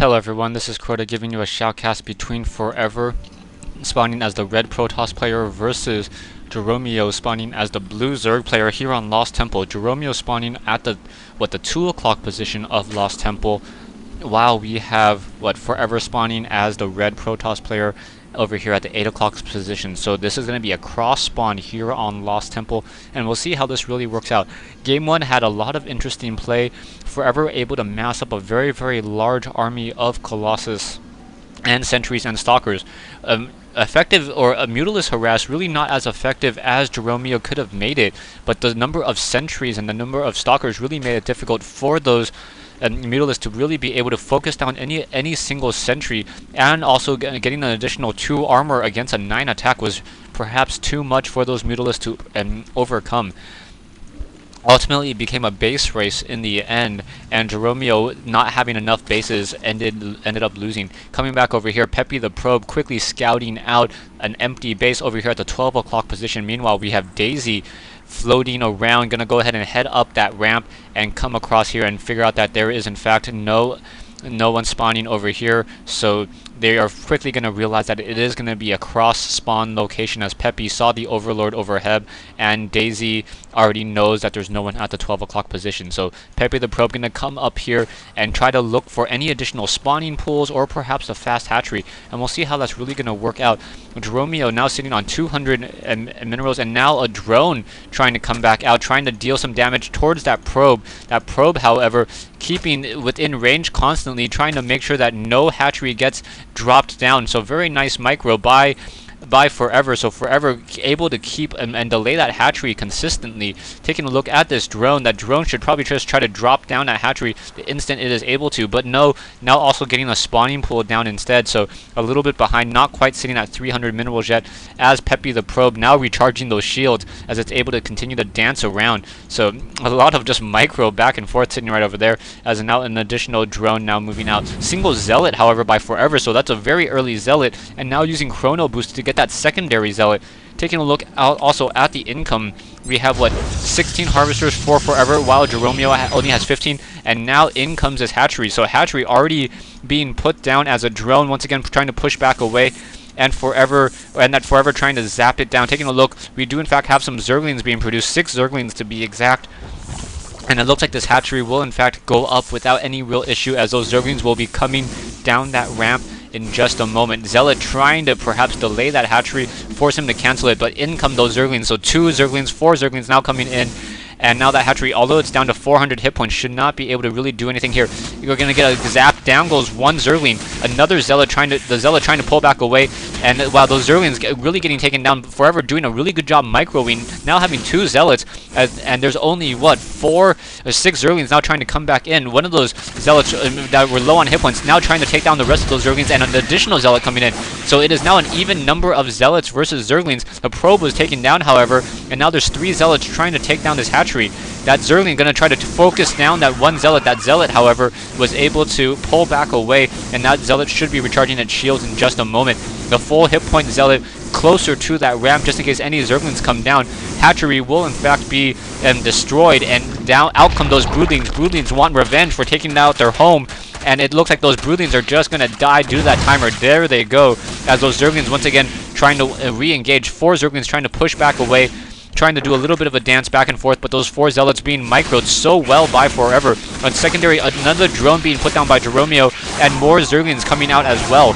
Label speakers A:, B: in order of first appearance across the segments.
A: Hello everyone, this is Crota giving you a shoutcast between Forever spawning as the red Protoss player versus Jeromeoh spawning as the blue Zerg player here on Lost Temple. Jeromeoh spawning at the 2 o'clock position of Lost Temple, while we have Forever spawning as the red Protoss player over here at the 8 o'clock position. So this is going to be a cross spawn here on Lost Temple, and we'll see how this really works out. Game 1 had a lot of interesting play. Forever able to mass up a very large army of Colossus and Sentries and Stalkers. Effective, or a Mutalisk harass, really not as effective as Jeromeoh could have made it, but the number of Sentries and the number of Stalkers really made it difficult for those Mutalisk to really be able to focus down any single sentry, and also getting an additional 2 armor against a 9 attack was perhaps too much for those Mutalisk to overcome. Ultimately, it became a base race in the end, and Jeromeoh, not having enough bases, ended up losing. Coming back over here, Peppy the Probe quickly scouting out an empty base over here at the 12 o'clock position. Meanwhile, we have Daisy floating around, gonna go ahead and head up that ramp and come across here and figure out that there is in fact no one spawning over here. So they are quickly going to realize that it is going to be a cross spawn location, as Peppy saw the Overlord overhead, and Daisy already knows that there's no one at the 12 o'clock position. So Peppy the Probe going to come up here and try to look for any additional spawning pools or perhaps a fast hatchery, and we'll see how that's really going to work out. Jeromeoh now sitting on 200 minerals, and now a drone trying to come back out, trying to deal some damage towards that probe. That probe, however, keeping within range constantly, trying to make sure that no hatchery gets dropped down. So very nice micro by Forever. So Forever able to keep and delay that hatchery consistently. Taking a look at this drone, that drone should probably just try to drop down that hatchery the instant it is able to, but no, now also getting a spawning pool down instead. So a little bit behind, not quite sitting at 300 minerals yet, as Peppy the Probe now recharging those shields as it's able to continue to dance around. So a lot of just micro back and forth sitting right over there, as now an additional drone now moving out. Single Zealot, however, by Forever, so that's a very early Zealot, and now using Chrono Boost to get that secondary Zealot. Taking a look out also at the income, we have 16 harvesters for Forever, while Jeromeoh only has 15, and now in comes this hatchery. So hatchery already being put down as a drone, once again trying to push back away, and Forever trying to zap it down. Taking a look, we do in fact have some Zerglings being produced, 6 Zerglings to be exact. And it looks like this hatchery will in fact go up without any real issue, as those Zerglings will be coming down that ramp in just a moment. Zealot trying to perhaps delay that hatchery, force him to cancel it, but in come those Zerglings. So 2 Zerglings, 4 Zerglings now coming in. And now that hatchery, although it's down to 400 hit points, should not be able to really do anything here. You're going to get a zap. Down goes 1 Zergling. Another Zealot trying to pull back away. And while those Zerglings really getting taken down, Forever doing a really good job microing. Now having 2 Zealots, and there's only 4 or 6 Zerglings now trying to come back in. One of those Zealots that were low on hit points now trying to take down the rest of those Zerglings, and an additional Zealot coming in. So it is now an even number of Zealots versus Zerglings. The Probe was taken down, however, and now there's 3 Zealots trying to take down this hatchery. That Zergling going to try to focus down that 1 Zealot. That Zealot, however, was able to pull back away, and that Zealot should be recharging its shields in just a moment. The full hit point Zealot closer to that ramp, just in case any Zerglings come down. Hatchery will in fact be destroyed, and out come those Broodlings. Broodlings want revenge for taking out their home, and it looks like those Broodlings are just going to die due to that timer. There they go, as those Zerglings once again trying to re-engage. 4 Zerglings trying to push back away, trying to do a little bit of a dance back and forth, but those 4 Zealots being microed so well by Forever. On secondary, another drone being put down by Jeromeoh, and more Zerglings coming out as well.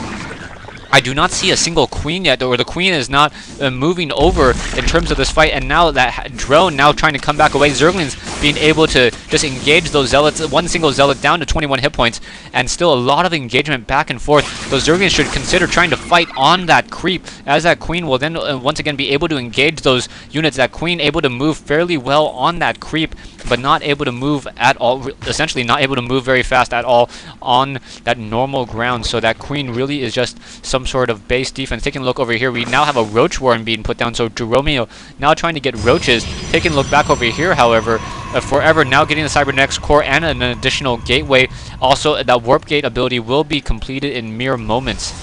A: I do not see a single queen yet, or the queen is not moving over in terms of this fight, and now that drone now trying to come back away. Zerglings being able to just engage those Zealots, 1 single Zealot down to 21 hit points, and still a lot of engagement back and forth. Those Zerglings should consider trying to fight on that creep, as that queen will then once again be able to engage those units. That queen able to move fairly well on that creep, but not able to move at all, essentially not able to move very fast at all on that normal ground. So that queen really is just some sort of base defense. Taking a look over here, we now have a Roach Warren being put down, so Jeromeoh now trying to get Roaches. Taking a look back over here, however, Forever now getting the Cybernetics core and an additional gateway. Also, that Warp Gate ability will be completed in mere moments.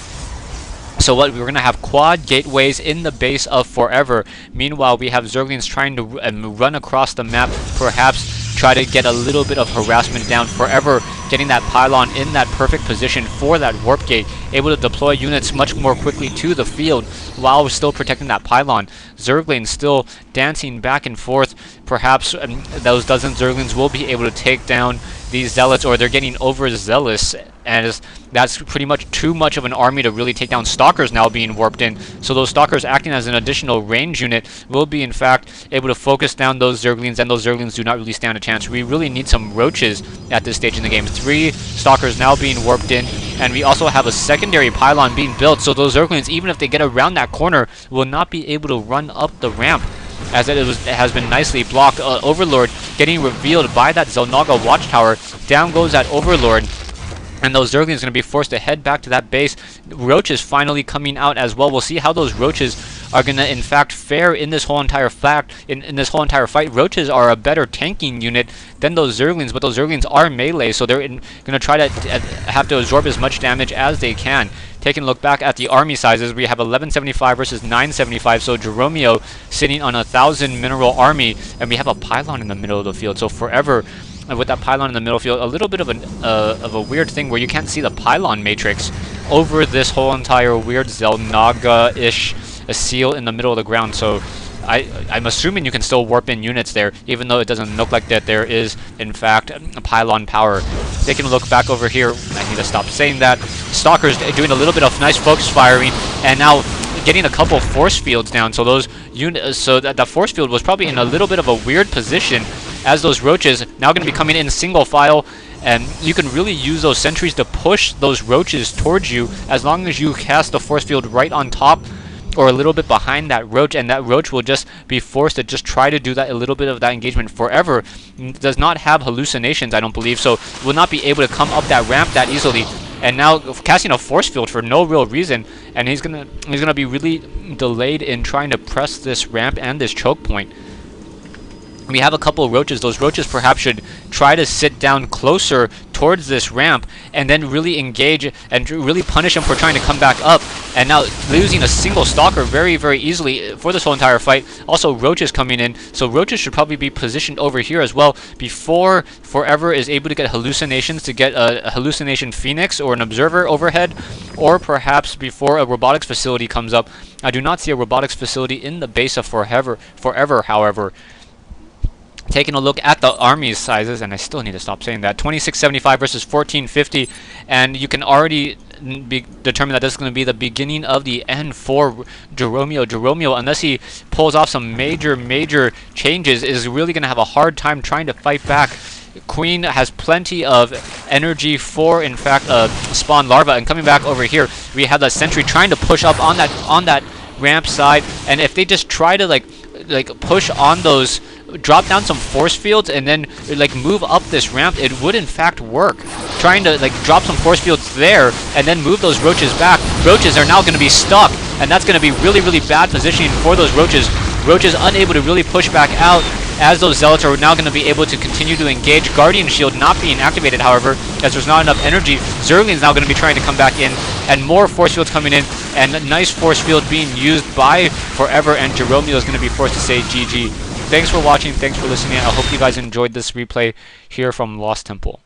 A: So we're going to have quad gateways in the base of Forever. Meanwhile, we have Zerglings trying to run across the map, perhaps try to get a little bit of harassment down. Forever getting that pylon in that perfect position for that warp gate, able to deploy units much more quickly to the field while still protecting that pylon. Zerglings still dancing back and forth. Perhaps those dozen Zerglings will be able to take down these zealots, or they're getting overzealous, and that's pretty much too much of an army to really take down. Stalkers now being warped in, so those Stalkers acting as an additional range unit will be in fact able to focus down those Zerglings, and those Zerglings do not really stand a chance. We really need some roaches at this stage in the game. 3 Stalkers now being warped in, and we also have a secondary pylon being built, so those Zerglings, even if they get around that corner, will not be able to run up the ramp, as it has been nicely blocked. Overlord getting revealed by that Xel'Naga watchtower. Down goes that Overlord, and those Zerglings are going to be forced to head back to that base. Roaches finally coming out as well. We'll see how those Roaches are going to in fact fare in this whole entire fight. Roaches are a better tanking unit than those Zerglings, but those Zerglings are melee, so they're going to try to have to absorb as much damage as they can. Taking a look back at the army sizes, we have 1175 versus 975, so Jeromeoh sitting on 1,000 mineral army, and we have a pylon in the middle of the field. So Forever, with that pylon in the middle field, a little bit of a weird thing where you can't see the pylon matrix over this whole entire weird Xel'Naga-ish seal in the middle of the ground. So I'm assuming you can still warp in units there, even though it doesn't look like that there is, in fact, a pylon power. Taking a look back over here, I need to stop saying that. Stalkers doing a little bit of nice focus firing, and now getting a couple force fields down. So those units, so that the force field was probably in a little bit of a weird position, as those Roaches now going to be coming in single file, and you can really use those sentries to push those Roaches towards you as long as you cast the force field right on top or a little bit behind that Roach, and that Roach will just be forced to just try to do that, a little bit of that engagement. Forever does not have hallucinations, I don't believe, so will not be able to come up that ramp that easily. And now casting a force field for no real reason, and he's gonna be really delayed in trying to press this ramp and this choke point. We have a couple of Roaches. Those Roaches perhaps should try to sit down closer towards this ramp and then really engage and really punish him for trying to come back up. And now losing a single Stalker very, very easily for this whole entire fight. Also Roaches coming in, so Roaches should probably be positioned over here as well before Forever is able to get hallucinations, to get a hallucination Phoenix or an Observer overhead, or perhaps before a robotics facility comes up. I do not see a robotics facility in the base of Forever, however. Taking a look at the army sizes, and I still need to stop saying that, 2675 versus 1450, and you can already determine that this is going to be the beginning of the end for Jeromeoh. Jeromeoh, unless he pulls off some major changes, is really going to have a hard time trying to fight back. Queen has plenty of energy for, in fact, spawn larva, and coming back over here, we have that sentry trying to push up on that ramp side, and if they just try to like push on those, drop down some force fields and then like move up this ramp, it would in fact work. Trying to like drop some force fields there and then move those Roaches back. Roaches are now going to be stuck, and that's going to be really bad positioning for those Roaches. Roaches unable to really push back out, as those Zealots are now going to be able to continue to engage. Guardian Shield not being activated, however, as there's not enough energy. Zergling's now going to be trying to come back in, and more force fields coming in, and a nice force field being used by Forever, and Jeromeoh is going to be forced to say GG. Thanks for watching, thanks for listening. I hope you guys enjoyed this replay here from Lost Temple.